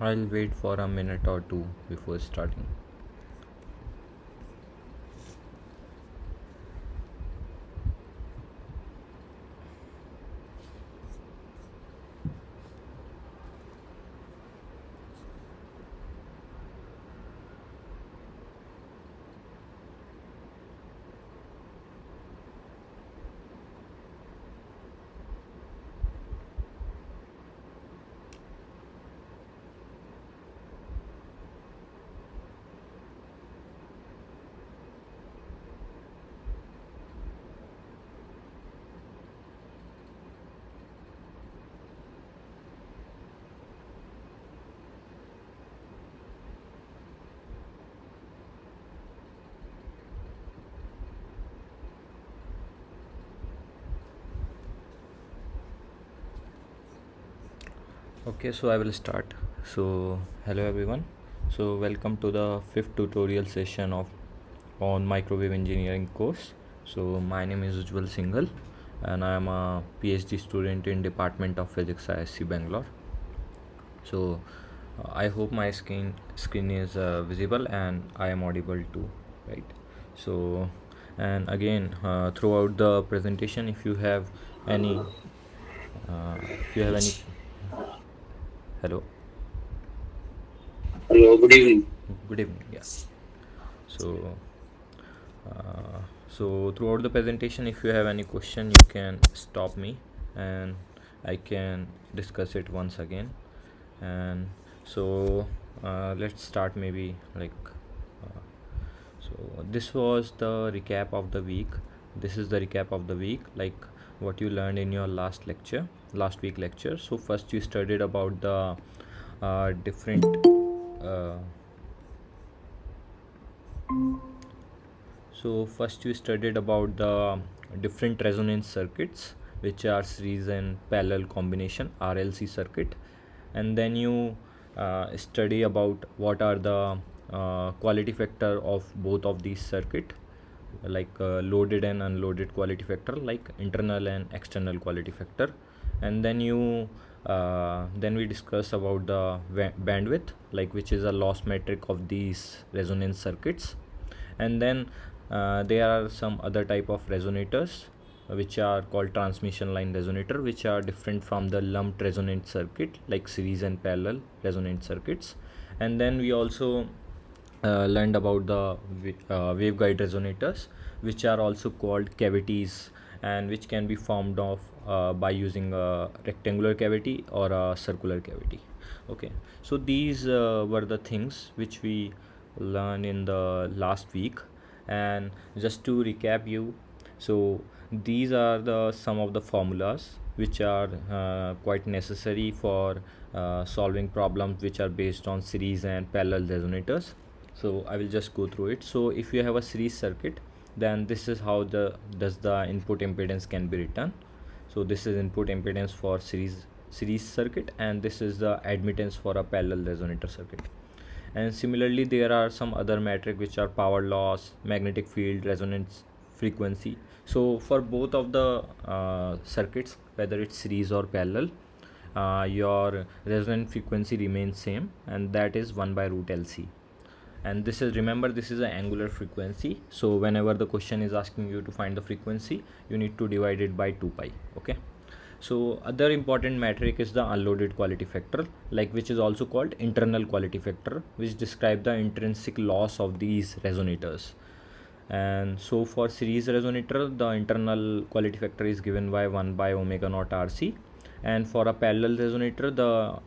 I'll wait for a minute or two before starting. Okay, so I will start. So, hello everyone. So, welcome to the fifth tutorial session of on microwave engineering course. So, my name is Ujjwal Singhal, and I am a PhD student in Department of Physics ISC Bangalore. So, I hope my screen is visible and I am audible too, right? So, and again, throughout the presentation, if you have any, if you have any, hello. Hello, good evening. Good evening. Yeah. So, so throughout the presentation, if you have any question, you can stop me, and I can discuss it once again. And so, let's start maybe like. Uh, so this was the recap of the week. This is the recap of the week, like what you learned in your last week lecture. So first you studied about the different. Uh, So first you studied about the different resonance circuits, which are series and parallel combination RLC circuit, and then you study about what are the quality factor of both of these circuit, like loaded and unloaded quality factor, like internal and external quality factor, and then then we discuss about the bandwidth, like which is a loss metric of these resonance circuits, and then there are some other type of resonators which are called transmission line resonator, which are different from the lumped resonance circuit like series and parallel resonance circuits. And then we also learned about the waveguide resonators, which are also called cavities, and which can be formed of by using a rectangular cavity or a circular cavity. Okay, so these were the things which we learned in the last week. And just to recap you, so these are the some of the formulas which are quite necessary for solving problems which are based on series and parallel resonators. So I will just go through it. So if you have a series circuit, then this is how the input impedance can be written. So this is input impedance for series circuit, and this is the admittance for a parallel resonator circuit. And similarly, there are some other metric which are power loss, magnetic field, resonance frequency. So for both of the circuits, whether it's series or parallel, your resonant frequency remains same, and that is 1 by root LC. And this is, remember, this is an angular frequency, so whenever the question is asking you to find the frequency, you need to divide it by 2 pi. Okay, so other important metric is the unloaded quality factor, like which is also called internal quality factor, which describe the intrinsic loss of these resonators. And so for series resonator, the internal quality factor is given by 1 by omega naught RC, and for a parallel resonator, the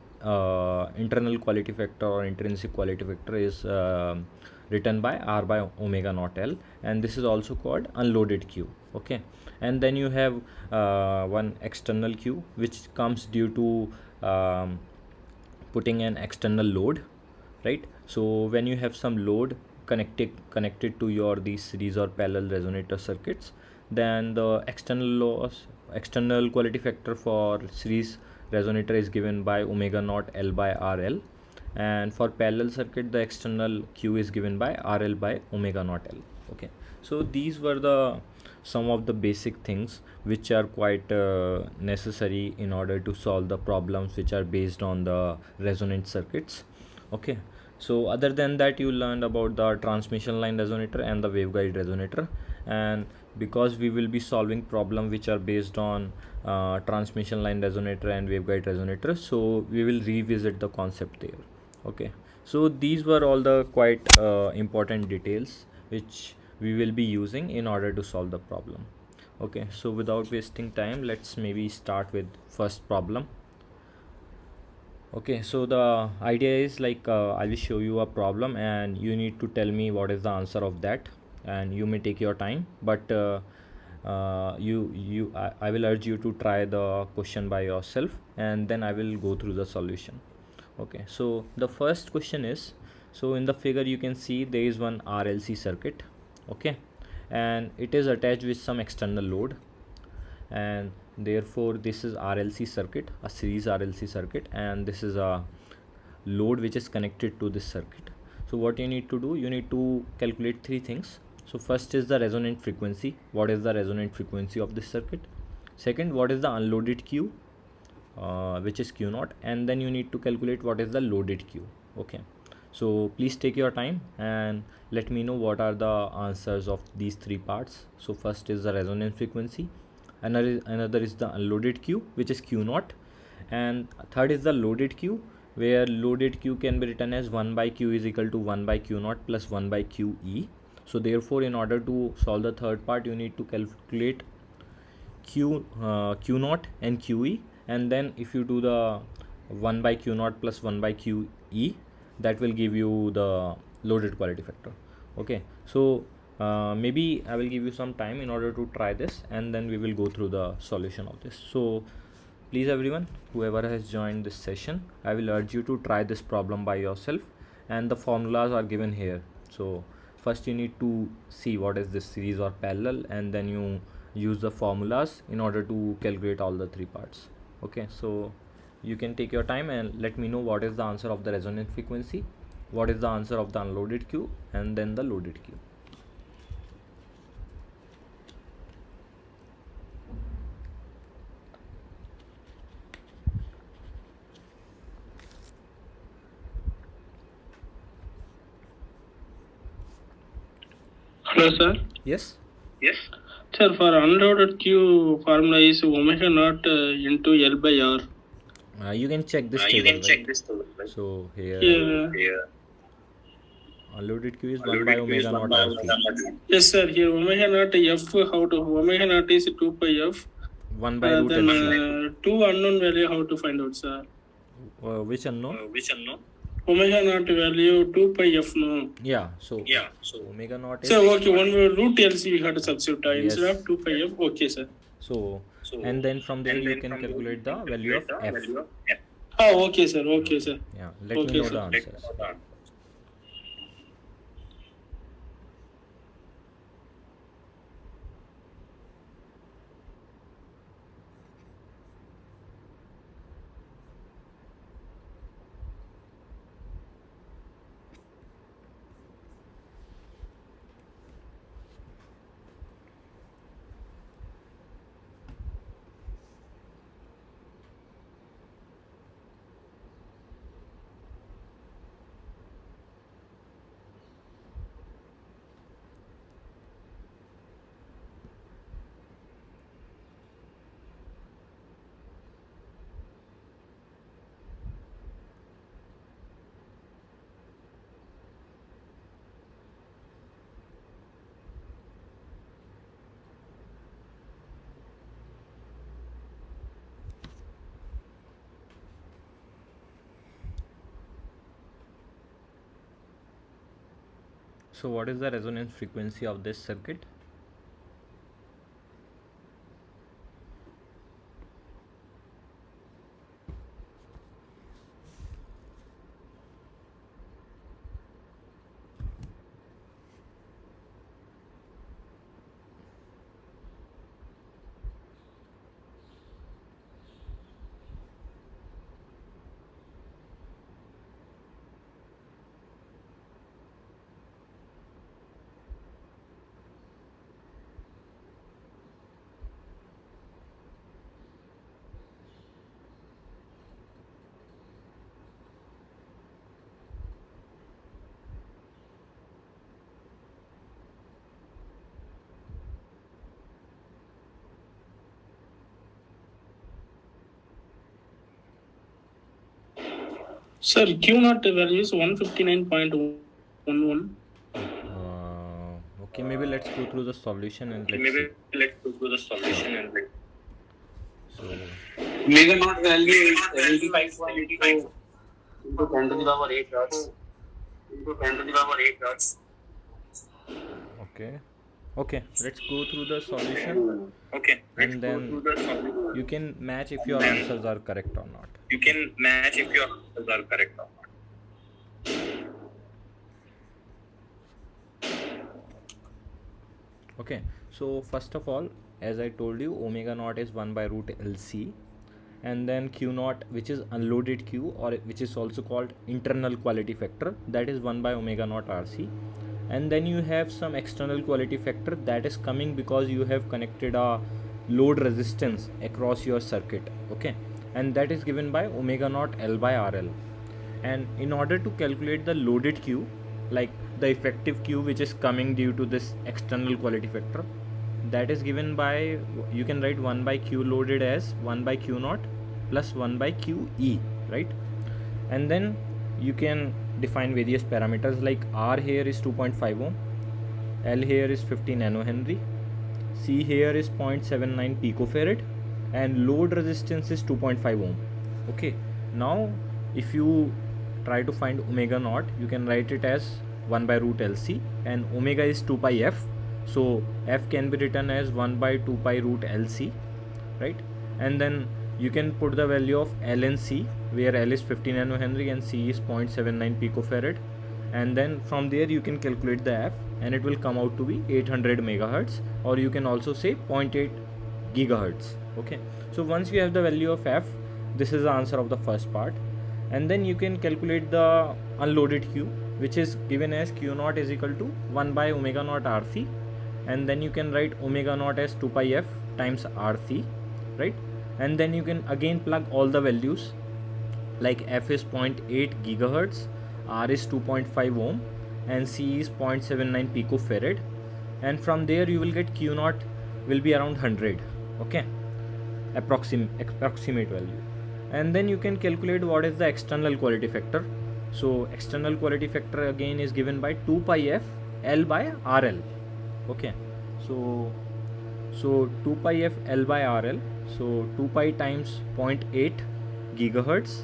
internal quality factor or intrinsic quality factor is written by R by omega naught L, and this is also called unloaded Q. Okay, and then you have one external Q, which comes due to putting an external load, right? So when you have some load connected to your these series or parallel resonator circuits, then the external quality factor for series resonator is given by omega naught L by RL, and for parallel circuit the external Q is given by RL by omega naught L. Okay, so these were the some of the basic things which are quite necessary in order to solve the problems which are based on the resonant circuits. Okay, so other than that, you learned about the transmission line resonator and the waveguide resonator. And because we will be solving problem which are based on transmission line resonator and waveguide resonator, so we will revisit the concept there. Okay, so these were all the quite important details which we will be using in order to solve the problem. Okay, so without wasting time, let's maybe start with first problem. Okay, so the idea is like I will show you a problem and you need to tell me what is the answer of that, and you may take your time, but I will urge you to try the question by yourself, and then I will go through the solution. Okay, so the first question is, so in the figure you can see there is one RLC circuit. Okay, and it is attached with some external load, and therefore this is RLC circuit, a series RLC circuit, and this is a load which is connected to this circuit. So what you need to do, you need to calculate three things. So first is the resonant frequency. What is the resonant frequency of this circuit? Second, what is the unloaded Q, which is Q naught, and then you need to calculate what is the loaded Q. Okay, so please take your time and let me know what are the answers of these three parts. So first is the resonance frequency, another is the unloaded Q, which is Q naught, and third is the loaded Q, where loaded Q can be written as 1 by Q is equal to 1 by Q naught plus 1 by QE. So therefore in order to solve the third part, you need to calculate Q naught and QE, and then if you do the 1 by Q naught plus 1 by QE, that will give you the loaded quality factor. Okay, so maybe I will give you some time in order to try this, and then we will go through the solution of this. So please everyone, whoever has joined this session, I will urge you to try this problem by yourself, and the formulas are given here. So first you need to see what is this series or parallel, and then you use the formulas in order to calculate all the three parts. Okay, so you can take your time and let me know what is the answer of the resonant frequency, what is the answer of the unloaded Q, and then the loaded Q. Hello, sir. Yes. Yes. Sir, for unloaded Q, formula is omega naught into L by R. You can check this You table, can check right? this table, right? So here Here, unloaded Q is 1 by unloaded Q is omega 1 naught by RC. omega naught. Yes, sir. Here omega naught F, how to, omega naught is 2 pi F. 1 by root Then LC. 2 unknown value, how to find out, sir? Which unknown? Which unknown? Omega naught value 2 pi F, no? Yeah, so Yeah, so omega naught is. so okay, one root LC we have to substitute instead Yes. of 2 pi F. Okay, sir. So So and then from there and you then can from there you calculate the can value calculate of the F. value of F. Oh, okay, sir. Okay, sir. Yeah, let me Okay, know sir. the answers. So what is the resonance frequency of this circuit? Sir, Q naught value is 159.11. Okay, maybe let's go through the solution and let's Maybe see. let's go to the solution and like So, omega naught value is 75.2 into 10 to the power 8 watts into 10 to the power 8 watts. okay, okay, let's go through the solution Okay, let's and go then through the solution you can match if and your then answers are correct or not. you Okay. can match if your answers are correct or not. Okay, so first of all, as I told you, omega naught is 1 by root LC, and then Q naught, which is unloaded Q, or which is also called internal quality factor, that is 1 by omega naught RC. And then you have some external quality factor that is coming because you have connected a load resistance across your circuit. Okay, and that is given by omega naught L by RL. And in order to calculate the loaded Q, like the effective Q which is coming due to this external quality factor, that is given by, you can write 1 by Q loaded as 1 by Q naught plus 1 by QE, right? And then you can define various parameters like R here is 2.5 ohm, L here is 50 nanohenry, C here is 0.79 picofarad, and load resistance is 2.5 ohm. Okay, now if you try to find omega naught, you can write it as 1 by root LC, and omega is 2 pi f, so f can be written as 1 by 2 pi root LC, right? And then you can put the value of L and C, where L is 50 nanohenry and C is 0.79 picofarad, and then from there you can calculate the f, and it will come out to be 800 megahertz, or you can also say 0.8 gigahertz. Okay, so once you have the value of f, this is the answer of the first part. And then you can calculate the unloaded Q, which is given as Q naught is equal to 1 by omega naught RC, and then you can write omega naught as 2 pi f times RC, right? And then you can again plug all the values, like f is 0.8 gigahertz, R is 2.5 ohm, and C is 0.79 picofarad, and from there you will get Q naught will be around 100. Okay, approximate value. And then you can calculate what is the external quality factor. So external quality factor again is given by 2 pi f L by RL. Okay, so 2 pi f L by RL, so 2 pi times 0.8 gigahertz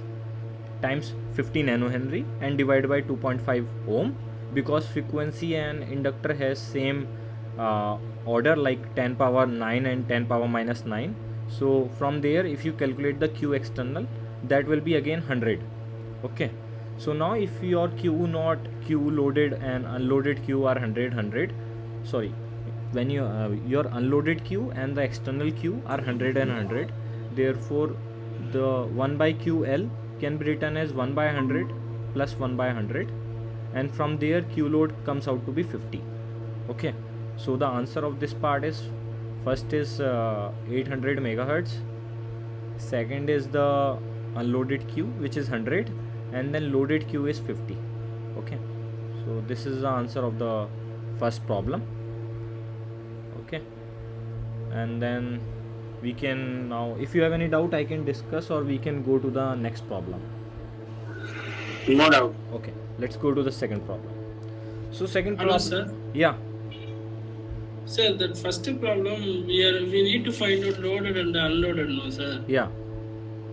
times 50 nanohenry and divided by 2.5 ohm, because frequency and inductor has same order, like 10 power 9 and 10 power minus 9. So from there if you calculate the Q external, that will be again 100. Okay, so now if your Q naught, Q loaded and unloaded Q are 100, sorry, when your unloaded Q and the external Q are 100 and 100, therefore the 1 by QL can be written as 1 by 100 plus 1 by 100, and from there Q load comes out to be 50. Okay, so the answer of this part is, first is 800 megahertz, second is the unloaded Q which is 100, and then loaded Q is 50. Okay, so this is the answer of the first problem. Okay, and then we can, now if you have any doubt I can discuss, or we can go to the next problem. No doubt. Okay, let's go to the second problem. So second Hello, problem, sir. yeah, Sir, that first problem we need to find out loaded and unloaded, no, sir. yeah,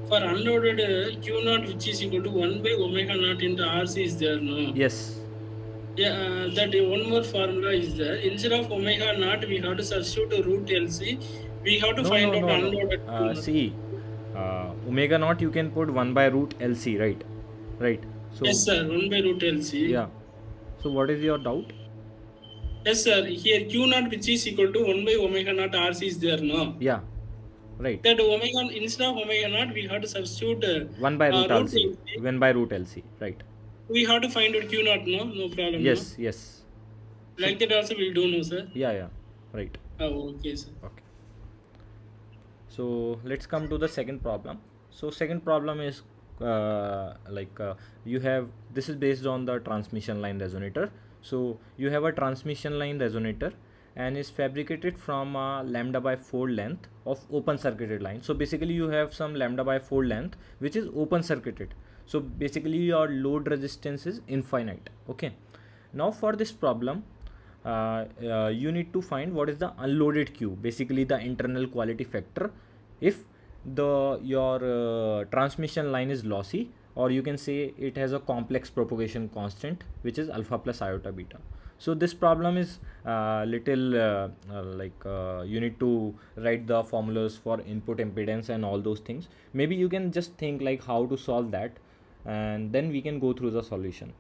For unloaded, Q naught which is equal to 1 by omega naught into RC is there, no? yes, Yeah, that one more formula is there. Instead of omega naught, we have to substitute root LC. We have to no, find no, out no, no, unloaded Q naught. see, omega naught you can put 1 by root LC, right? Right, so Yes, sir, 1 by root LC. yeah, so what is your doubt? Yes, sir. Here Q naught which is equal to 1 by omega naught RC is there, no? Yeah, right, That omega, instead of omega naught, we have to substitute 1 by root root LC, LC. 1 by root LC, right? We have to find out Q naught, no? No problem, no? Yes, yes, so Like that also we'll do, no, sir? yeah, yeah, right. Oh, okay, sir. Okay, so let's come to the second problem. So second problem is you have, this is based on the transmission line resonator. So you have a transmission line resonator and is fabricated from a lambda by 4 length of open circuited line. So basically you have some lambda by 4 length which is open circuited. So basically your load resistance is infinite. Okay, now for this problem, you need to find what is the unloaded Q, basically the internal quality factor, if the your transmission line is lossy, or you can say it has a complex propagation constant which is alpha plus iota beta. So this problem is little you need to write the formulas for input impedance and all those things. Maybe you can just think like how to solve that, and then we can go through the solution.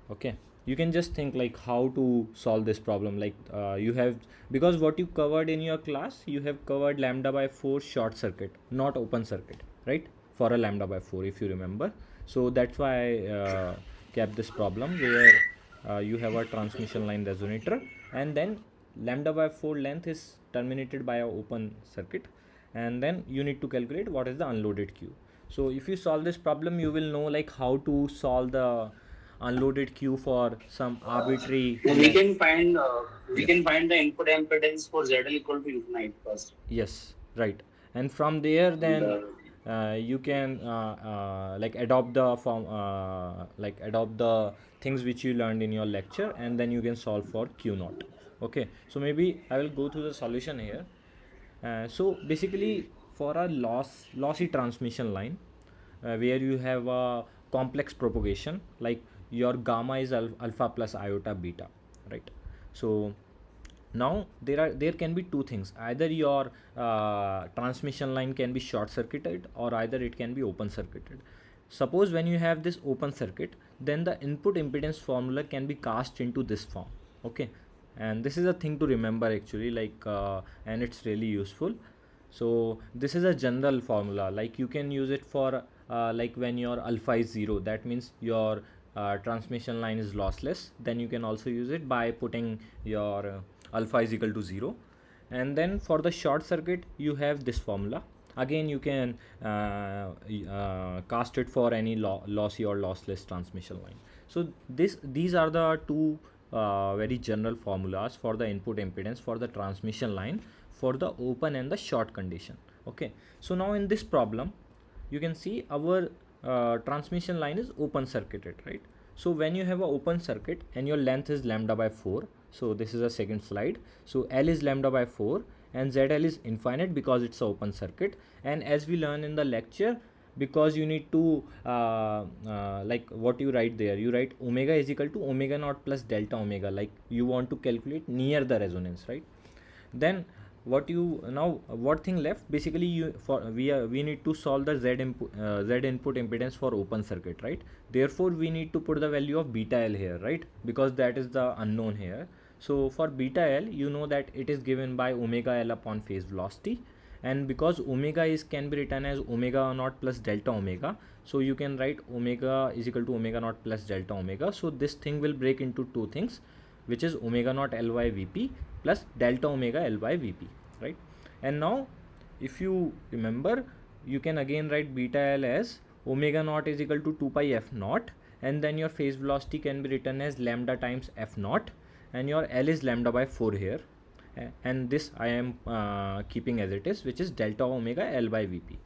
Okay, you can just think like how to solve this problem, like you have, because what you covered in your class, you have covered lambda by 4 short circuit, not open circuit, right, for a lambda by 4, if you remember. So that's why I kept this problem where you have a transmission line resonator, and then lambda by 4 length is terminated by a open circuit, and then you need to calculate what is the unloaded Q. So if you solve this problem, you will know like how to solve the unloaded Q for some arbitrary We length. can find we Yeah. can find the input impedance for ZL equal to infinite first. Yes, right. And from there, And then you can like adopt the form, like adopt the things which you learned in your lecture, and then you can solve for Q naught. Okay, so maybe I will go through the solution here. So basically, for a lossy transmission line, where you have a complex propagation, like your gamma is alpha plus iota beta, right? So now there can be two things: either your transmission line can be short circuited, or either it can be open circuited. Suppose when you have this open circuit, then the input impedance formula can be cast into this form. Okay, and this is a thing to remember actually, like and it's really useful. So this is a general formula, like you can use it for like when your alpha is 0, that means your transmission line is lossless. Then you can also use it by putting your alpha is equal to 0. And then for the short circuit, you have this formula. Again, you can cast it for any lossy or lossless transmission line. So these are the two very general formulas for the input impedance for the transmission line for the open and the short condition. Okay, so now in this problem, you can see our transmission line is open circuited, right? So when you have an open circuit and your length is lambda by 4, so this is a second slide. So L is lambda by 4 and ZL is infinite because it's an open circuit. And as we learn in the lecture, because you need to like what you write there, you write omega is equal to omega naught plus delta omega, like you want to calculate near the resonance, right? Then what you now, what thing left, basically you for we need to solve the z input impedance for open circuit, right? Therefore we need to put the value of beta L here, right? Because that is the unknown here. So for beta L, you know that it is given by omega L upon phase velocity, and because omega is can be written as omega naught plus delta omega, so you can write omega is equal to omega naught plus delta omega. So this thing will break into two things, which is omega naught L by Vp plus delta omega L by Vp, right? And now if you remember, you can again write beta L as omega naught is equal to 2 pi f naught, and then your phase velocity can be written as lambda times f naught, and your L is lambda by 4 here, and this I am keeping as it is, which is delta omega L by Vp.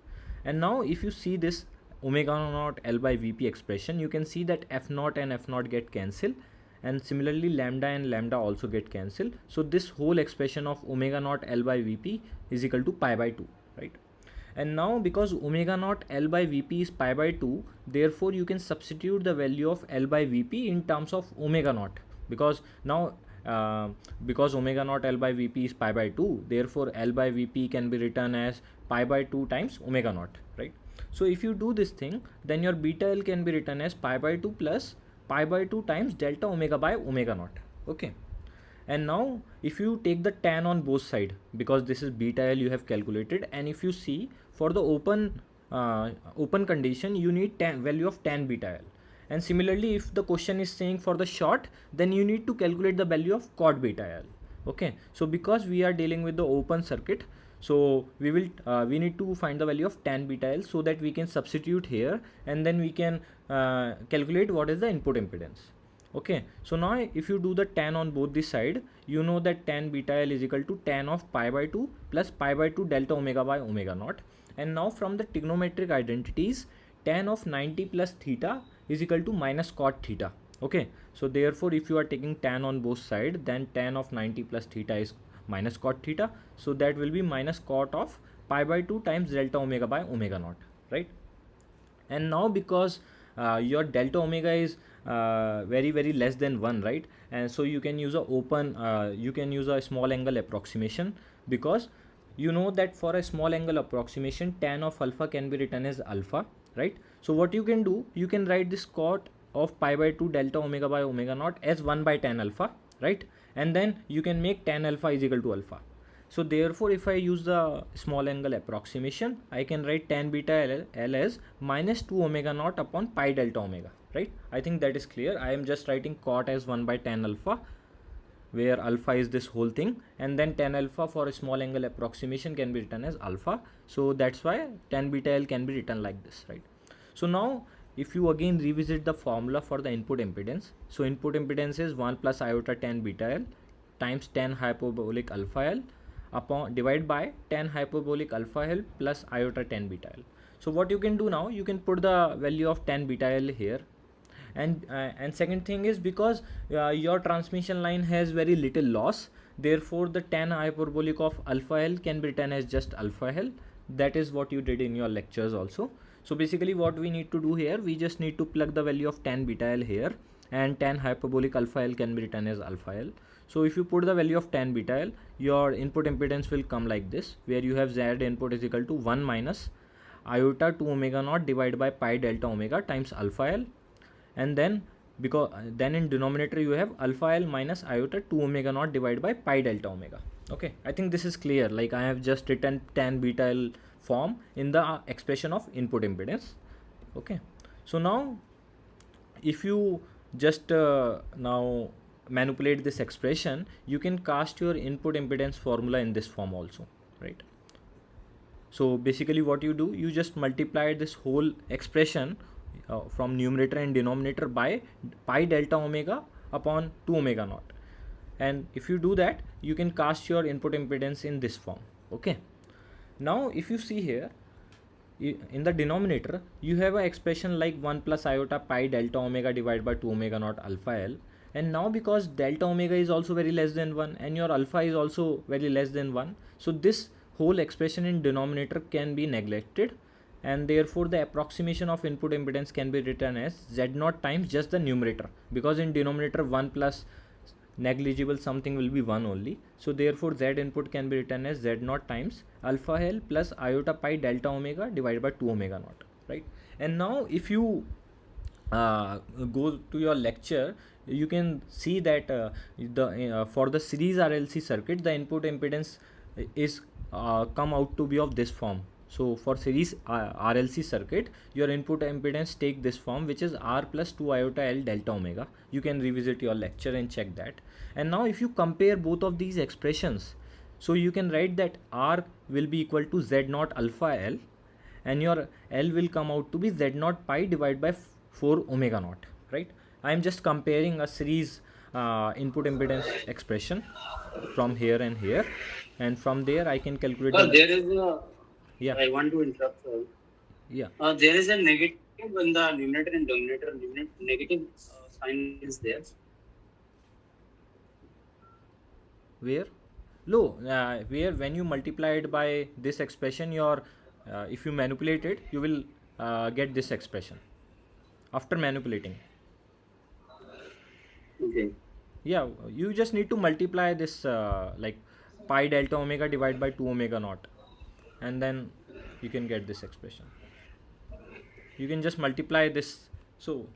And now if you see this omega naught L by Vp expression, you can see that f naught and f naught get cancelled, and similarly lambda and lambda also get cancelled. So this whole expression of omega naught L by Vp is equal to pi by 2, right? And now because omega naught L by Vp is pi by 2, therefore you can substitute the value of L by Vp in terms of omega naught, because now because omega naught L by Vp is pi by 2, therefore L by Vp can be written as pi by 2 times omega naught, right? So if you do this thing, then your beta L can be written as pi by 2 plus pi by 2 times delta omega by omega naught. Okay, and now if you take the tan on both side, because this is beta L you have calculated, and if you see for the open condition, you need tan value of tan beta L. And similarly, if the question is saying for the short, then you need to calculate the value of cot beta L. Okay, so because we are dealing with the open circuit, so we need to find the value of tan beta L, so that we can substitute here, and then we can calculate what is the input impedance. Okay, so now if you do the tan on both the side, you know that tan beta L is equal to tan of pi by 2 plus pi by 2 delta omega by omega naught. And now from the trigonometric identities, tan of 90 plus theta is equal to minus cot theta. Okay, so therefore if you are taking tan on both sides, then tan of 90 plus theta is minus cot theta, so that will be minus cot of pi by 2 times delta omega by omega naught, right? And now because your delta omega is very less than 1, right? And so you can use a you can use a small angle approximation, because you know that for a small angle approximation tan of alpha can be written as alpha, right? So what you can do, you can write this cot of pi by 2 delta omega by omega naught as 1 by tan alpha, right? And then you can make tan alpha is equal to alpha. So therefore if I use the small angle approximation, I can write tan beta L as minus 2 omega naught upon pi delta omega, right? I think that is clear. I am just writing cot as 1 by tan alpha, where alpha is this whole thing, and then tan alpha for a small angle approximation can be written as alpha. So that's why tan beta L can be written like this, right? So now if you again revisit the formula for the input impedance, so input impedance is 1 plus iota tan beta L times tan hyperbolic alpha L upon divided by tan hyperbolic alpha L plus iota tan beta L. So what you can do now, you can put the value of tan beta L here, and second thing is because your transmission line has very little loss, therefore the tan hyperbolic of alpha L can be written as just alpha L. That is what you did in your lectures also. So basically what we need to do here, we just need to plug the value of tan beta L here, and tan hyperbolic alpha L can be written as alpha L. So if you put the value of tan beta L, your input impedance will come like this, where you have Z input is equal to 1 minus iota 2 omega naught divided by pi delta omega times alpha L, and then because then in denominator you have alpha L minus iota 2 omega naught divided by pi delta omega. Okay, I think this is clear. Like I have just written tan beta L form in the expression of input impedance. Okay, so now if you just now manipulate this expression, you can cast your input impedance formula in this form also, right? So basically what you do, you just multiply this whole expression from numerator and denominator by pi delta omega upon 2 omega naught, and if you do that, you can cast your input impedance in this form. Okay, now if you see here, in the denominator you have an expression like 1 plus iota pi delta omega divided by 2 omega naught alpha L, and now because delta omega is also very less than 1 and your alpha is also very less than 1, so this whole expression in denominator can be neglected, and therefore the approximation of input impedance can be written as Z naught times just the numerator, because in denominator 1 plus negligible something will be 1 only, so therefore Z input can be written as Z naught times alpha L plus iota pi delta omega divided by 2 omega naught, right? And now if you go to your lecture, you can see that for the series RLC circuit, the input impedance is come out to be of this form. So for series RLC circuit, your input impedance take this form, which is R plus 2 iota L delta omega. You can revisit your lecture and check that. And now if you compare both of these expressions, so you can write that R will be equal to Z naught alpha L, and your L will come out to be Z naught pi divided by 4 omega naught, right? I am just comparing a series input impedance expression from here and here, and from there I can calculate the There is a. yeah. I want to interrupt. Yeah. There is a negative in the numerator and denominator. Negative sign is there. Where? No, where when you multiply it by this expression, your if you manipulate it, you will get this expression after manipulating. Okay. Yeah, you just need to multiply this like pi delta omega divided by 2 omega naught, and then you can get this expression. You can just multiply this. So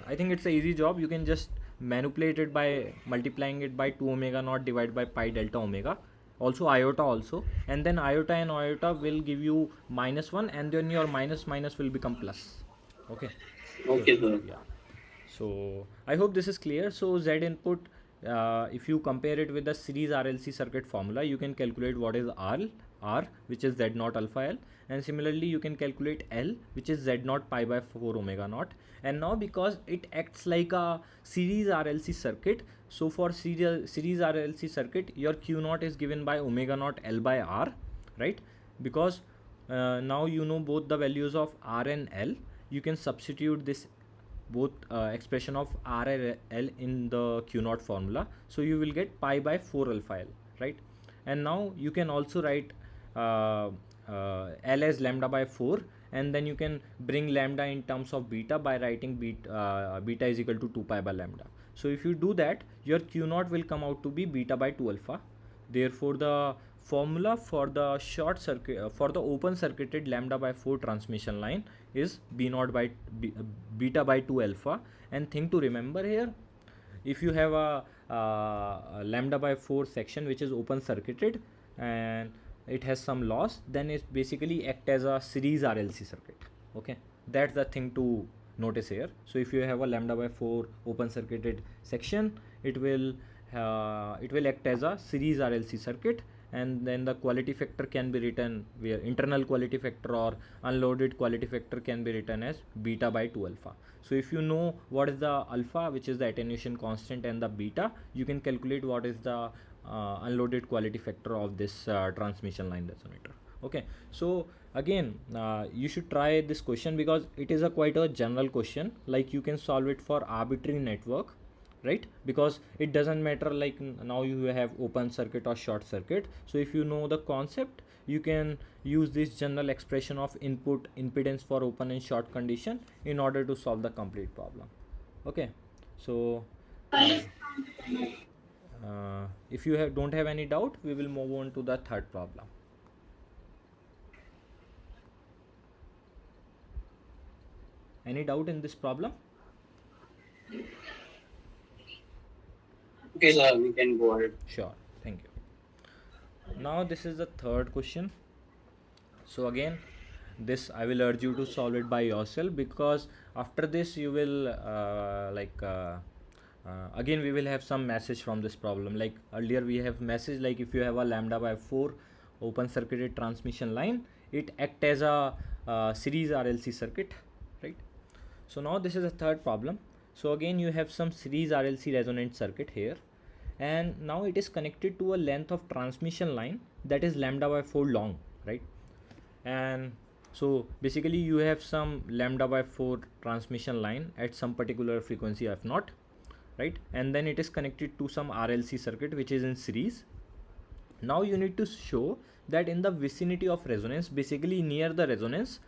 I think it's a easy job. You can just manipulate it by multiplying it by 2 omega naught divided by pi delta omega, also iota also, and then iota and iota will give you minus 1, and then your minus minus will become plus. Okay, so Okay, sir. yeah, so I hope this is clear. So Z input, if you compare it with the series RLC circuit formula, you can calculate what is R, which is Z naught alpha L, and similarly you can calculate L, which is Z naught pi by 4 omega naught. And now because it acts like a series RLC circuit, so for series RLC circuit, your Q naught is given by omega naught L by R, right? Because now you know both the values of r and l. You can substitute this both expression of r and l in the q naught formula, so you will get pi by 4 alpha l, right? And now you can also write uh, l as lambda by 4, and then you can bring lambda in terms of beta by writing beta is equal to 2 pi by lambda. So if you do that, your q naught will come out to be beta by 2 alpha. Therefore the formula for the short circuit for the open circuited lambda by 4 transmission line is b naught by beta by 2 alpha. And thing to remember here, if you have a lambda by 4 section which is open circuited and it has some loss, then it basically act as a series RLC circuit. Okay, that's the thing to notice here. So if you have a lambda by 4 open circuited section, it will act as a series RLC circuit, and then the quality factor can be written where internal quality factor or unloaded quality factor can be written as beta by 2 alpha. So if you know what is the alpha, which is the attenuation constant, and the beta, you can calculate what is the unloaded quality factor of this transmission line resonator. Okay, so again you should try this question because it is a quite a general question, like you can solve it for arbitrary network, right? Because it doesn't matter like now you have open circuit or short circuit. So if you know the concept, you can use this general expression of input impedance for open and short condition in order to solve the complete problem. Okay, so if you don't have any doubt, we will move on to the third problem. Any doubt in this problem? Okay, sir, we can go ahead. Sure, thank you. Now this is the third question. So again, this I will urge you to solve it by yourself, because after this you will again we will have some message from this problem. Like earlier we have message like if you have a lambda by 4 open circuited transmission line, it act as a series RLC circuit, right? So now this is the third problem. So again you have some series RLC resonant circuit here, and now it is connected to a length of transmission line that is lambda by 4 long, right? And so basically you have some lambda by 4 transmission line at some particular frequency f naught, right? And then it is connected to some RLC circuit which is in series. Now you need to show that in the vicinity of resonance, basically near the resonance,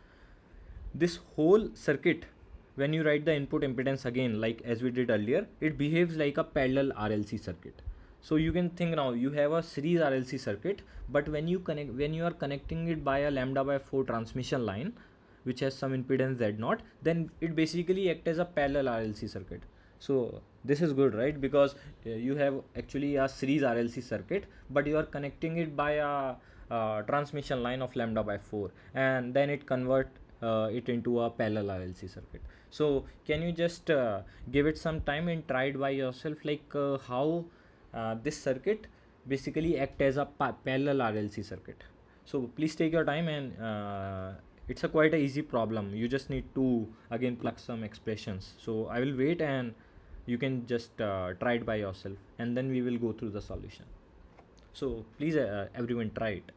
this whole circuit, when you write the input impedance again like as we did earlier, it behaves like a parallel RLC circuit. So you can think now you have a series RLC circuit, but when you are connecting it by a lambda by 4 transmission line which has some impedance Z0, then it basically act as a parallel RLC circuit. So this is good, right? Because you have actually a series RLC circuit, but you are connecting it by a transmission line of lambda by 4, and then it convert it into a parallel RLC circuit. So can you just give it some time and try it by yourself, like how this circuit basically act as a parallel RLC circuit. So please take your time, and it's a quite a easy problem. You just need to again plug some expressions. So I will wait, and you can just try it by yourself, and then we will go through the solution. So please everyone try it.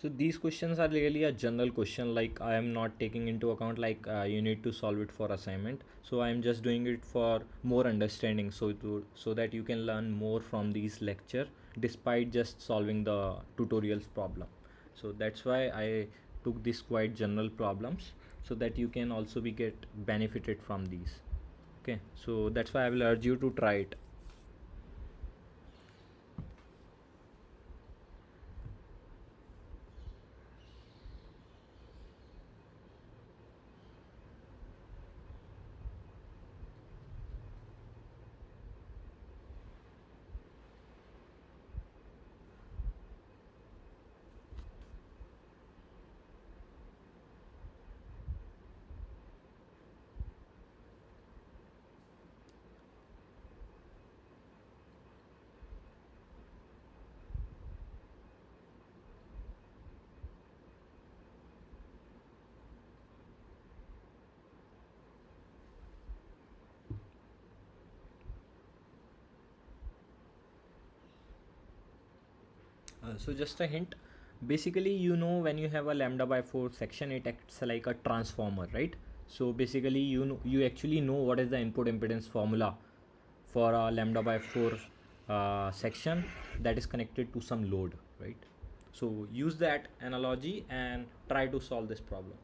So these questions are really a general question, like I am not taking into account like you need to solve it for assignment. So I am just doing it for more understanding, so that you can learn more from these lecture despite just solving the tutorials problem. So that's why I took these quite general problems, so that you can also be get benefited from these. Okay, so that's why I will urge you to try it. So just a hint, basically when you have a lambda by 4 section, it acts like a transformer, right? So basically you actually know what is the input impedance formula for a lambda by 4 section that is connected to some load, right? So use that analogy and try to solve this problem.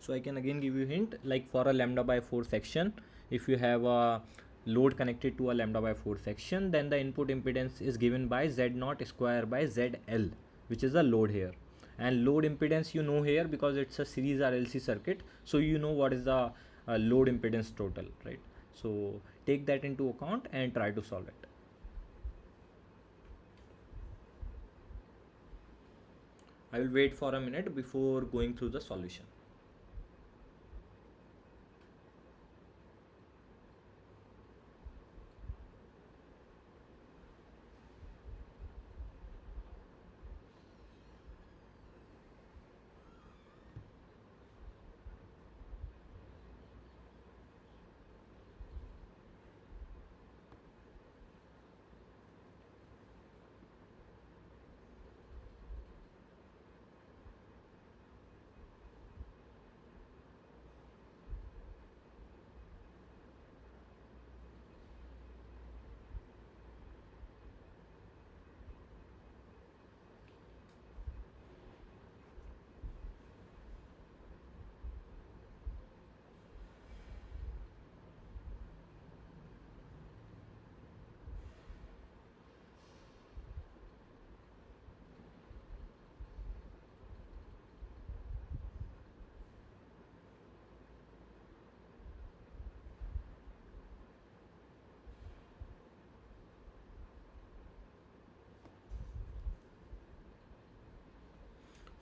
So I can again give you a hint, like for a lambda by 4 section, if you have a load connected to a lambda by 4 section, then the input impedance is given by z0 square by zl, which is the load here. And load impedance here, because it's a series RLC circuit, so what is the load impedance total, right? So take that into account and try to solve it. I will wait for a minute before going through the solution.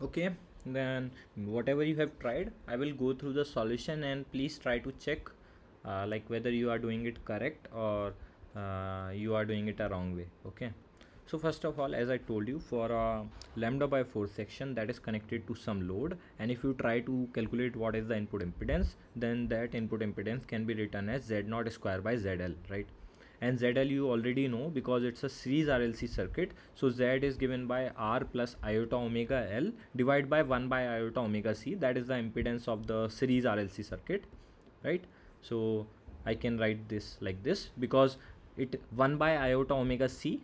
Okay, then whatever you have tried, I will go through the solution, and please try to check like whether you are doing it correct or you are doing it a wrong way. Okay, so first of all, as I told you, for a lambda by 4 section that is connected to some load, and if you try to calculate what is the input impedance, then that input impedance can be written as z0 square by zl, right? And ZL you already know, because it's a series RLC circuit, so Z is given by R plus iota omega L divided by 1 by iota omega C, that is the impedance of the series RLC circuit, right? So I can write this like this, because it 1 by iota omega C,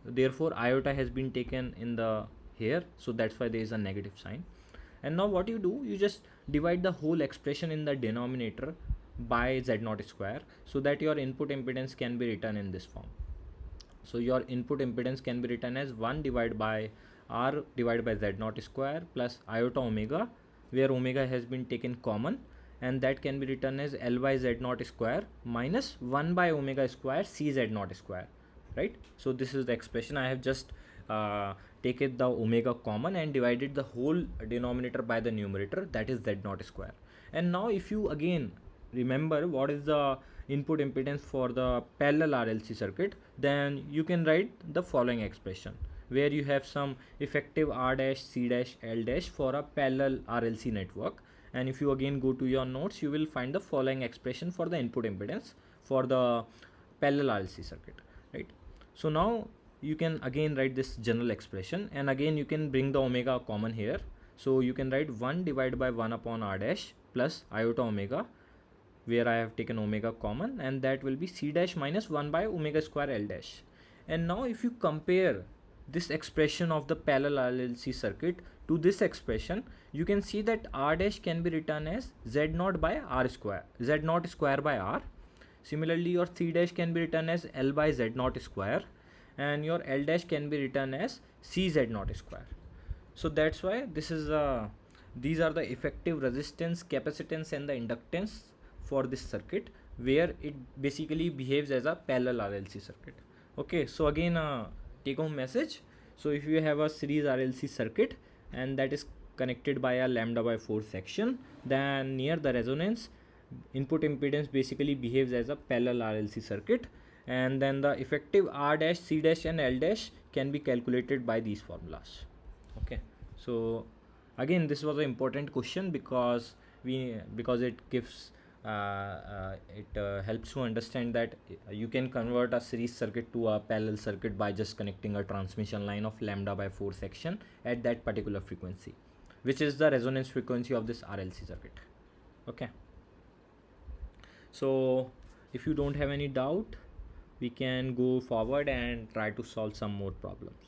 therefore iota has been taken in the here, so that's why there is a negative sign. And now what you do, you just divide the whole expression in the denominator by z0 square, so that your input impedance can be written in this form. So your input impedance can be written as 1 divided by r divided by z0 square plus iota omega, where omega has been taken common, and that can be written as L by z0 square minus 1 by omega square c z0 square, right? So this is the expression. I have just taken the omega common and divided the whole denominator by the numerator, that is z0 square. And now if you again remember what is the input impedance for the parallel RLC circuit, then you can write the following expression, where you have some effective R dash, C dash, L dash for a parallel RLC network. And if you again go to your notes, you will find the following expression for the input impedance for the parallel RLC circuit, right? So now you can again write this general expression, and again you can bring the omega common here. So you can write 1 divided by 1 upon R dash plus iota omega, where I have taken omega common, and that will be c dash minus 1 by omega square L dash. And now if you compare this expression of the parallel RLC circuit to this expression, you can see that R dash can be written as z0 by r square, z0 square by r. Similarly, your c dash can be written as L by z0 square, and your L dash can be written as c z0 square. So that's why these are the effective resistance, capacitance, and the inductance for this circuit, where it basically behaves as a parallel RLC circuit. Okay, so again, take home message. So if you have a series RLC circuit and that is connected by a lambda by 4 section, then near the resonance, input impedance basically behaves as a parallel RLC circuit, and then the effective R dash, C dash, and L dash can be calculated by these formulas. Okay, so again, this was an important question, because it gives it helps to understand that you can convert a series circuit to a parallel circuit by just connecting a transmission line of lambda by 4 section at that particular frequency, which is the resonance frequency of this RLC circuit. Okay, so if you don't have any doubt, we can go forward and try to solve some more problems.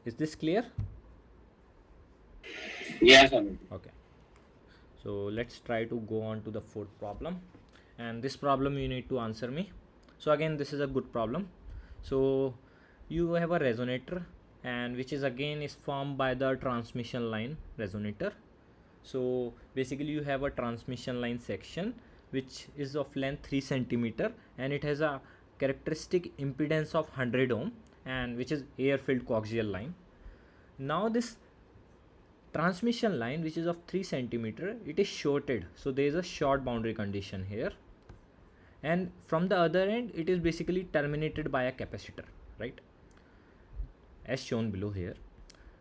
Is this clear? Yes, sir. Okay, so let's try to go on to the fourth problem, and this problem you need to answer me. So again, this is a good problem. So you have a resonator, and which is again is formed by the transmission line resonator. So basically you have a transmission line section which is of length 3 centimeter, and it has a characteristic impedance of 100 ohm, and which is air filled coaxial line. Now this transmission line, which is of 3 centimeter, it is shorted, so there is a short boundary condition here, and from the other end it is basically terminated by a capacitor, right, as shown below here.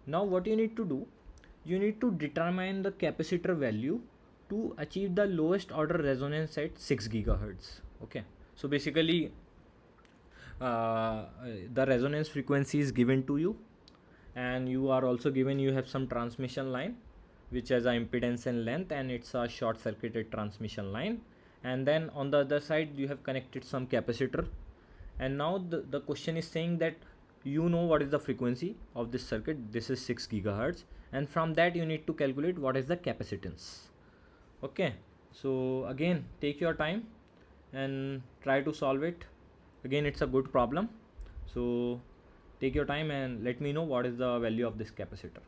Now what you need to do, you need to determine the capacitor value to achieve the lowest order resonance at 6 gigahertz. Okay, so basically the resonance frequency is given to you, and you are also given, you have some transmission line which has a impedance and length, and it's a short circuited transmission line, and then on the other side you have connected some capacitor, and now the question is saying that you know what is the frequency of this circuit, this is 6 gigahertz, and from that you need to calculate what is the capacitance. Okay, so again take your time and try to solve it. Again, it's a good problem, so take your time and let me know what is the value of this capacitor.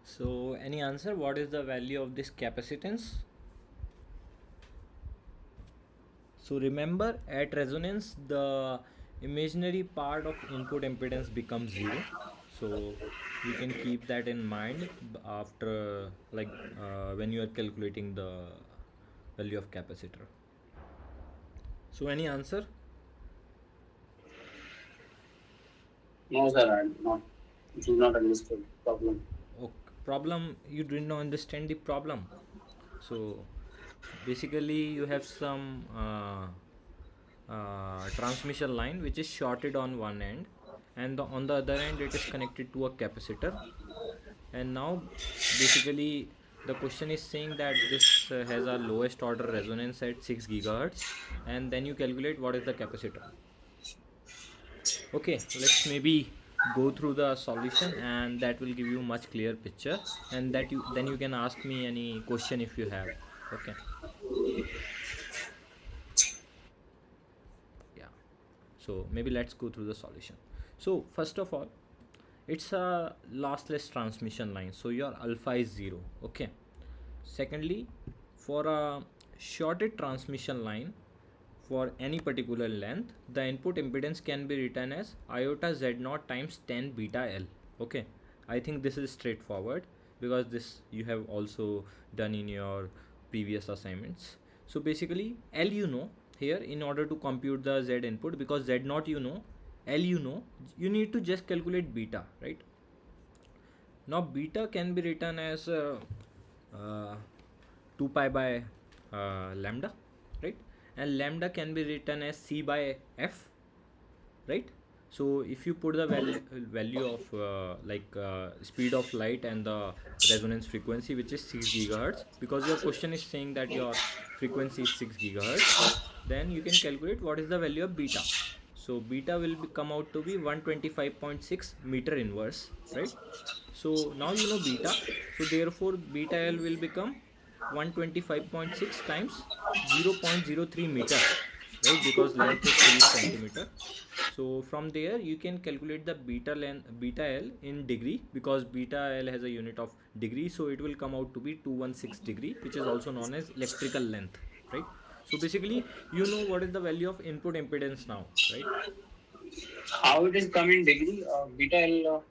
So any answer, what is the value of this capacitance? So remember, at resonance the imaginary part of input impedance becomes 0, so you can keep that in mind after when you are calculating the value of capacitor. So any answer? No, sir, I do not understand problem. Okay. Problem, you did not understand the problem. So basically you have some transmission line which is shorted on one end, and on the other end it is connected to a capacitor. And now basically the question is saying that this has a lowest order resonance at 6 gigahertz, and then you calculate what is the capacitor. Okay, let's maybe go through the solution, and that will give you much clear picture, and that you then you can ask me any question if you have. Okay. Yeah, so maybe let's go through the solution. So first of all, it's a lossless transmission line, so your alpha is 0. Okay. Secondly, for a shorted transmission line for any particular length, the input impedance can be written as iota z naught times 10 beta L. Okay, I think this is straightforward because this you have also done in your previous assignments. So basically, L you know here in order to compute the Z input, because Z naught you know, L you know, you need to just calculate beta, right? Now beta can be written as uh, 2 pi by lambda, right? And lambda can be written as c by f, right? So if you put the value of speed of light and the resonance frequency, which is 6 gigahertz, because your question is saying that your frequency is 6 gigahertz, then you can calculate what is the value of beta. So beta will come out to be 125.6 meter inverse, right? So now you know beta, so therefore beta L will become 125.6 times 0.03 meter, right? Because length is 3 centimeter. So from there you can calculate the beta L in degree, because beta L has a unit of degree, so it will come out to be 216 degree, which is also known as electrical length, right? So basically you know what is the value of input impedance now, right? How it is come in degree? Beta L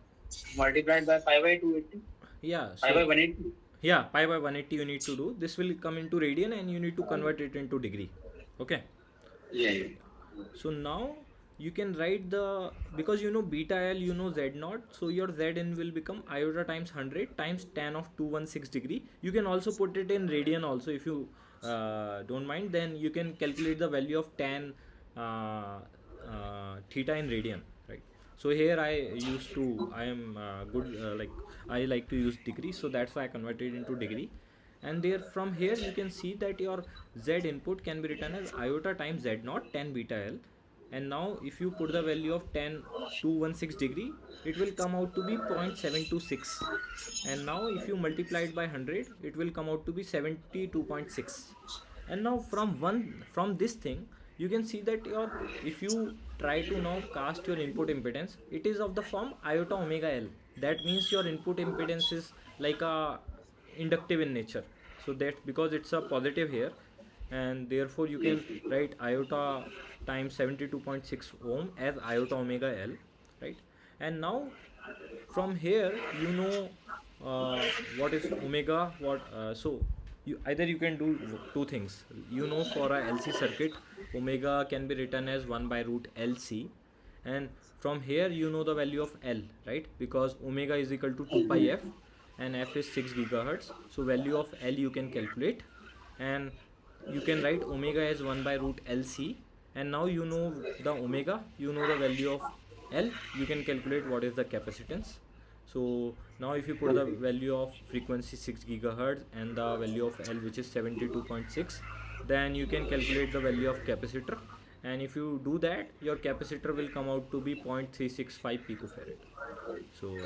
multiplied by pi by 280, Yeah, pi by so 180. yeah, pi by 180 you need to do. This will come into radian and you need to convert it into degree. Okay. Yeah, yeah. So now you can write the, because you know beta L, you know Z naught, so your Zn will become iota times 100 times tan of 216 degree. You can also put it in radian also if you don't mind. Then you can calculate the value of tan theta in radian, right? So here I am good, like I like to use degree, so that's why I converted into degree. And there from here you can see that your Z input can be written as iota times Z naught 10 beta L. And now if you put the value of 10 216 degree, it will come out to be 0.726. And now if you multiply it by 100, it will come out to be 72.6. And now from this thing you can see that your, if you try to now cast your input impedance, it is of the form iota omega L. That means your input impedance is like a inductive in nature, so that's because it's a positive here, and therefore you can write iota times 72.6 ohm as iota omega L, right? And now from here you know what is omega, what so you either you can do two things. You know, for a LC circuit, omega can be written as 1 by root LC, and from here you know the value of L, right? Because omega is equal to 2 pi f, and f is 6 gigahertz, so value of L you can calculate, and you can write omega as 1 by root LC. And now you know the omega, you know the value of L, you can calculate what is the capacitance. So now if you put the Okay. value of frequency 6 gigahertz and the value of L, which is 72.6, then you can calculate the value of capacitor, and if you do that, your capacitor will come out to be 0.365 picofarad. So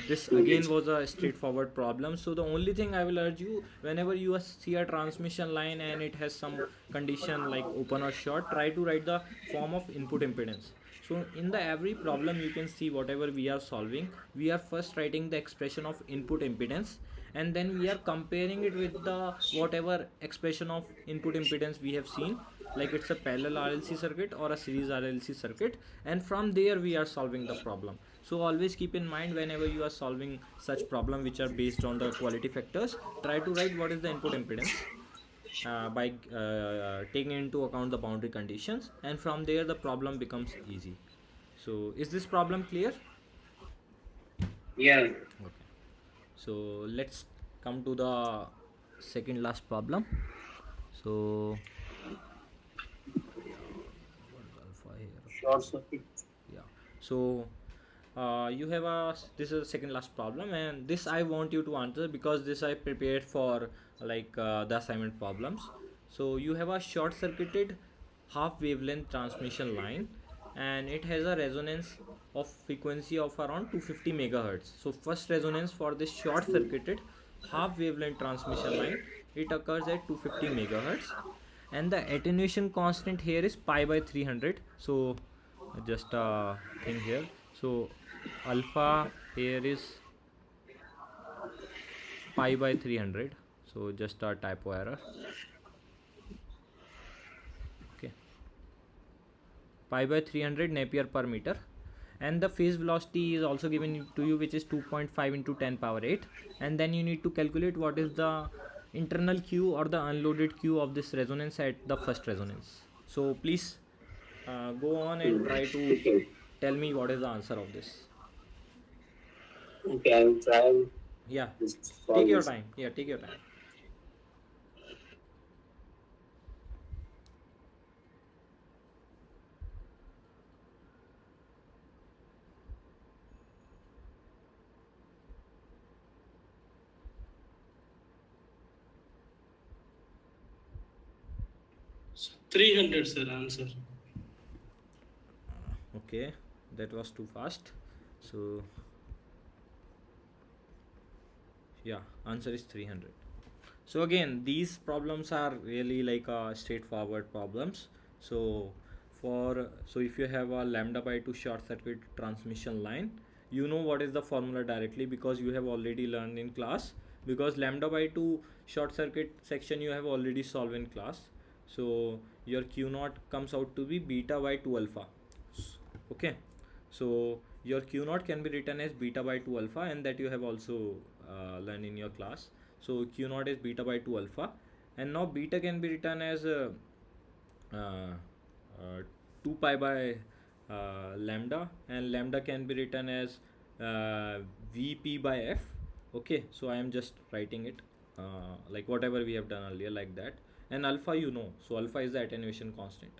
this again was a straightforward problem. So the only thing I will urge you, whenever you see a transmission line and it has some condition like open or short, try to write the form of input impedance. So in the every problem you can see whatever we are solving, we are first writing the expression of input impedance, and then we are comparing it with the whatever expression of input impedance we have seen, like it's a parallel RLC circuit or a series RLC circuit, and from there we are solving the problem. So always keep in mind, whenever you are solving such problem which are based on the quality factors, try to write what is the input impedance by taking into account the boundary conditions, and from there the problem becomes easy. So is this problem clear? Yeah. Okay, so let's come to the second last problem. So yeah, what is alpha here? Short circuit. Yeah, so you have a this is the second last problem, and this I want you to answer because this I prepared for the assignment problems. So you have a short circuited half wavelength transmission line, and it has a resonance of frequency of around 250 megahertz. So first resonance for this short circuited half wavelength transmission line, it occurs at 250 megahertz, and the attenuation constant here is pi by 300. So just a thing here. So alpha here is pi by 300. So just a typo error. Okay, pi by 300 Napier per meter, and the phase velocity is also given to you, which is 2.5 into 10 power 8. And then you need to calculate what is the internal q or the unloaded q of this resonance at the first resonance. So please go on and try to Okay. tell me what is the answer of this. Okay, I will try Yeah, to take solve your this. time. Yeah, take your time. So 300, sir, answer. Okay, that was too fast. So yeah, answer is 300. So again, these problems are really straightforward problems. So so if you have a lambda by 2 short circuit transmission line, you know what is the formula directly because you have already learned in class. Because lambda by 2 short circuit section you have already solved in class. So your q naught comes out to be beta by 2 alpha. Okay, so your q naught can be written as beta by 2 alpha, and that you have also learned in your class. So q naught is beta by 2 alpha, and now beta can be written as uh, uh, 2 pi by lambda, and lambda can be written as uh, vp by f. Okay, so I am just writing it like whatever we have done earlier, like that. And alpha, you know, so alpha is the attenuation constant.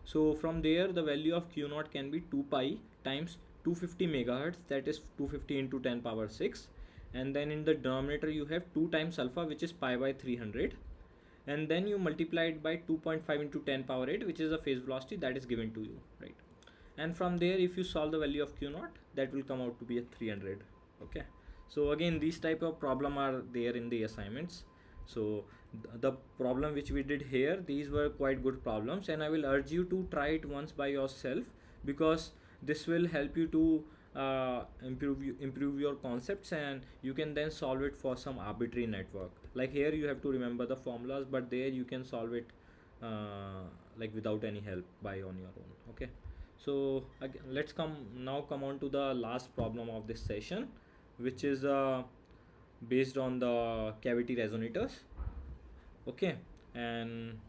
So from there the value of q naught can be 2 pi times 250 megahertz, that is 250 into 10 power 6. And then in the denominator you have 2 times alpha, which is pi by 300, and then you multiply it by 2.5 into 10 power 8, which is the phase velocity that is given to you, right? And from there if you solve the value of q naught, that will come out to be a 300. Okay, so again these type of problem are there in the assignments. So the problem which we did here, these were quite good problems, and I will urge you to try it once by yourself, because this will help you to improve your concepts, and you can then solve it for some arbitrary network. Like here you have to remember the formulas, but there you can solve it without any help by on your own. Okay, so again, let's come on to the last problem of this session, which is based on the cavity resonators. Okay, and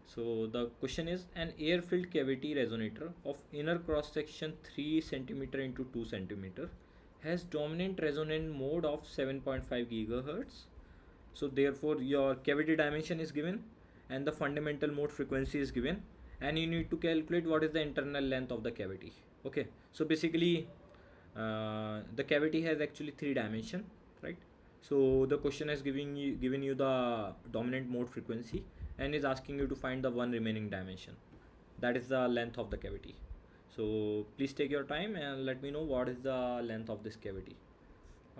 so the question is, an air filled cavity resonator of inner cross section 3 centimeter into 2 centimeter has dominant resonant mode of 7.5 gigahertz. So therefore your cavity dimension is given, and the fundamental mode frequency is given, and you need to calculate what is the internal length of the cavity. Okay, so basically the cavity has actually three dimension, right? So the question has given you the dominant mode frequency, and is asking you to find the one remaining dimension, that is the length of the cavity. So please take your time and let me know what is the length of this cavity.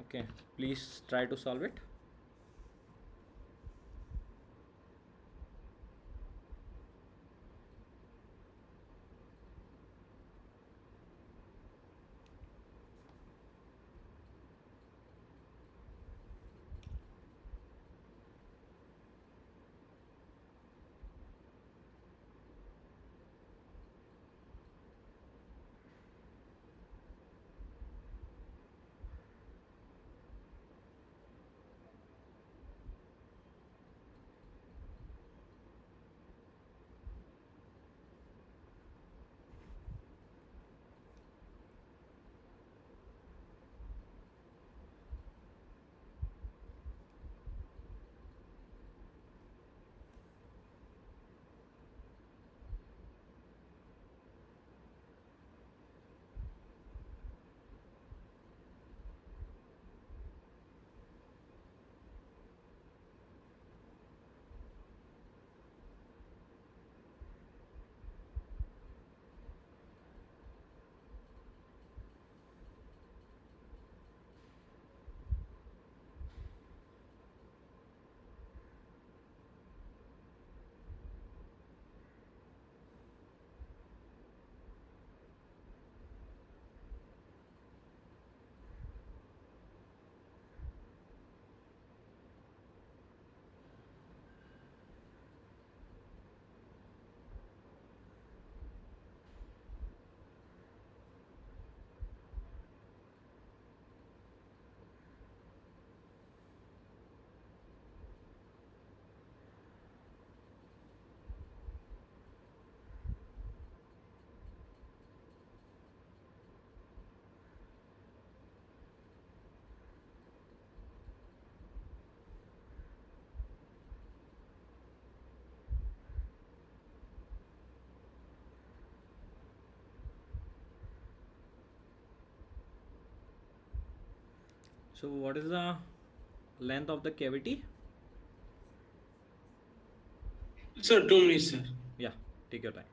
Okay, please try to solve it. So what is the length of the cavity? Sir, 2 minutes, sir. Yeah, take your time.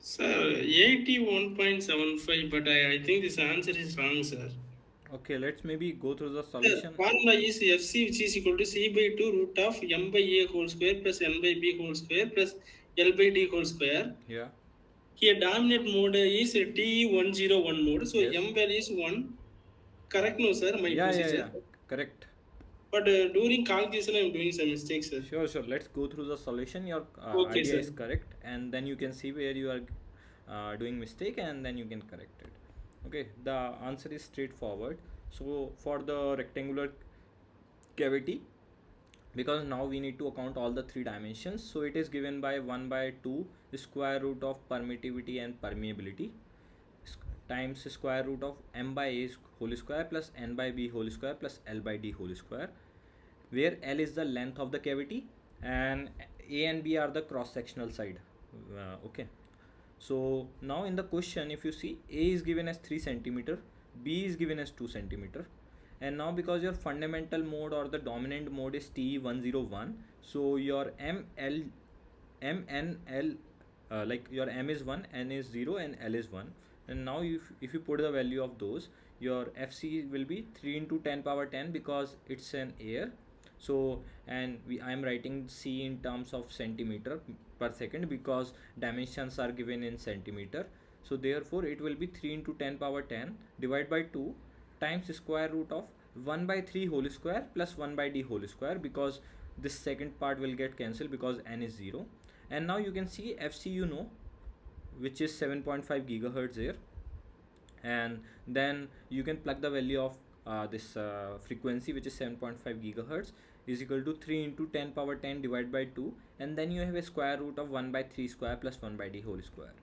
Sir, 81.75, but I think this answer is wrong, sir. Okay, let's maybe go through the The solution. formula is Fc, which is equal to C by 2 root of M by A whole square plus N by B whole square plus L by D whole square. Yeah. Here, dominant mode is T101 mode. So, Yes. M value is 1. Correct, no, sir, my Yeah, yeah, procedure. yeah. Correct. But during calculation, I am doing some mistakes, sir. Sure, sure. Let's go through the solution. Your Okay, idea sir. is correct, and then you can see where you are doing mistake, and then you can correct it. Okay. The answer is straightforward. So for the rectangular cavity, because now we need to account all the three dimensions, so it is given by 1 by 2 square root of permittivity and permeability times square root of m by a whole square plus n by b whole square plus l by d whole square, where L is the length of the cavity and A and B are the cross sectional side. Okay. So now in the question, if you see, A is given as 3 centimeter, B is given as 2 centimeter, and now because your fundamental mode or the dominant mode is T101, so your MNL, like your M is 1, N is 0, and L is 1. And now if you put the value of those, your FC will be 3 into 10 power 10 because it's an air. So and I am writing C in terms of centimeter per second because dimensions are given in centimeter. So therefore it will be 3 into 10 power 10 divided by 2 times square root of 1 by 3 whole square plus 1 by d whole square, because this second part will get cancelled because n is 0. And now you can see FC, you know, which is 7.5 gigahertz here, and then you can plug the value of this frequency, which is 7.5 gigahertz, is equal to 3 into 10 power 10 divided by 2, and then you have a square root of 1 by 3 square plus 1 by d whole square.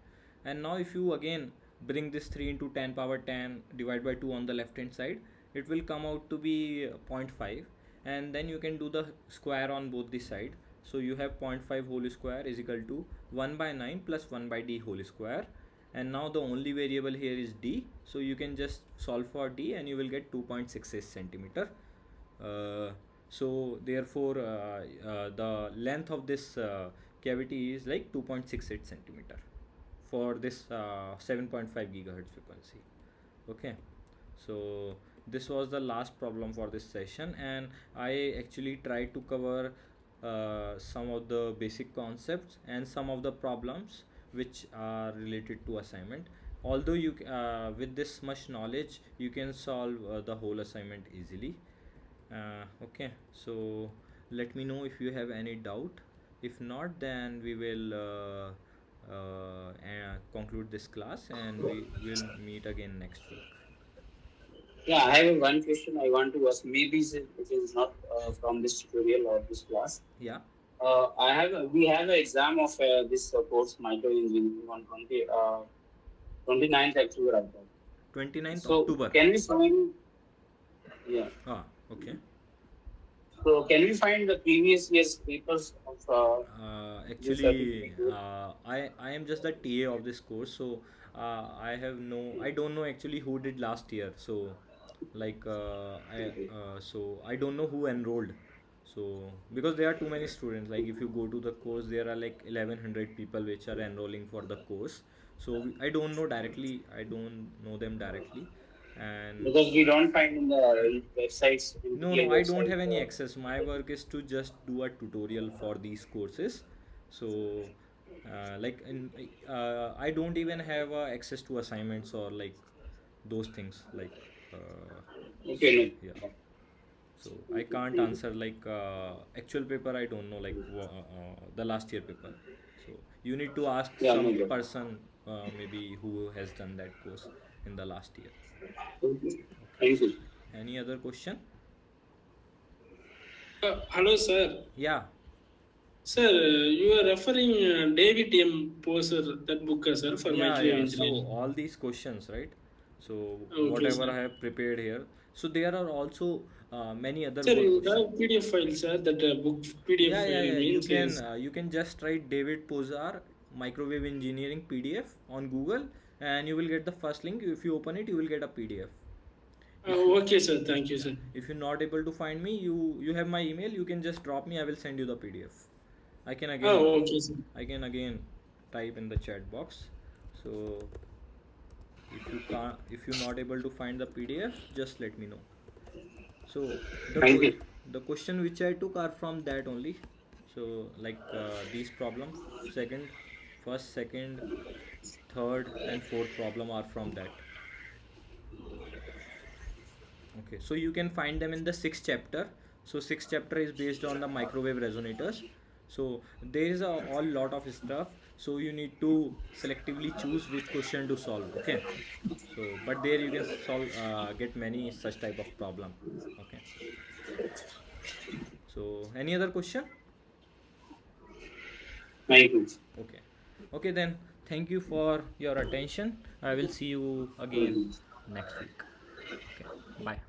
And now if you again bring this 3 into 10 power 10 divided by 2 on the left hand side, it will come out to be zero point 0.5, and then you can do the square on both the side. So you have 0 0.5 whole square is equal to 1 by 9 plus 1 by d whole square, and now the only variable here is d, so you can just solve for d and you will get 2.68 centimeter. So therefore the length of this cavity is like 2.68 centimeter for this 7.5 gigahertz frequency. Okay. So this was the last problem for this session, and I actually tried to cover some of the basic concepts and some of the problems which are related to assignment. Although you with this much knowledge you can solve the whole assignment easily. Okay, so let me know if you have any doubt. If not, then we will conclude this class and we will meet again next week. Yeah, I have one question I want to ask. Maybe it is not from this tutorial or this class. Yeah, We have an exam of this course micro engineering on 29th October, I thought. 29th So October. can we find, yeah, Ah, okay. So can we find the previous year's papers of this Actually, certificate course? I am just the TA of this course, so I don't know actually who did last year. So like Okay. I don't know who enrolled. So because there are too many students, like if you go to the course, there are like 1100 people which are enrolling for the course. So I don't know directly. I don't know them directly, and Because we don't find in the websites, no, no, NPTEL I don't website. have any access. My work is to just do a tutorial for these courses. So, I don't even have access to assignments or like those things. Okay, Yeah. no. So I can't answer like actual paper. I don't know like the last year paper. So you need to ask Yeah, no some problem. person maybe who has done that course in the last year. Okay. Okay. Thank you. Any other question? Hello, sir. Yeah. Sir, you are referring David M. Poser, that book, sir, for Yeah, microwave yeah. So engineering. all these questions, right? So Okay, whatever sir. I have prepared here. So there are also many other Sir, good you questions. have PDF file, sir. That book PDF Yeah, yeah, file yeah. means is. You can just write David Pozar microwave engineering PDF on Google, and you will get the first link. If you open it, you will get a PDF. If you Okay, sir. Thank you, Yeah, sir. if you're not able to find me, you have my email. You can just drop me. I will send you the PDF. I can again Okay, sir. I can again type in the chat box. So if you're not able to find the PDF, just let me know. So Thank you. the question which I took are from that only. So these problems, second, first, second, third, and fourth problem are from that. Okay, so you can find them in the sixth chapter. So sixth chapter is based on the microwave resonators. So there is a all lot of stuff. So you need to selectively choose which question to solve. Okay. So but there you can solve get many such type of problem. Okay. So any other question? Thank you. Okay. Okay then. Thank you for your attention. I will see you again Mhm. next week. Okay. Bye.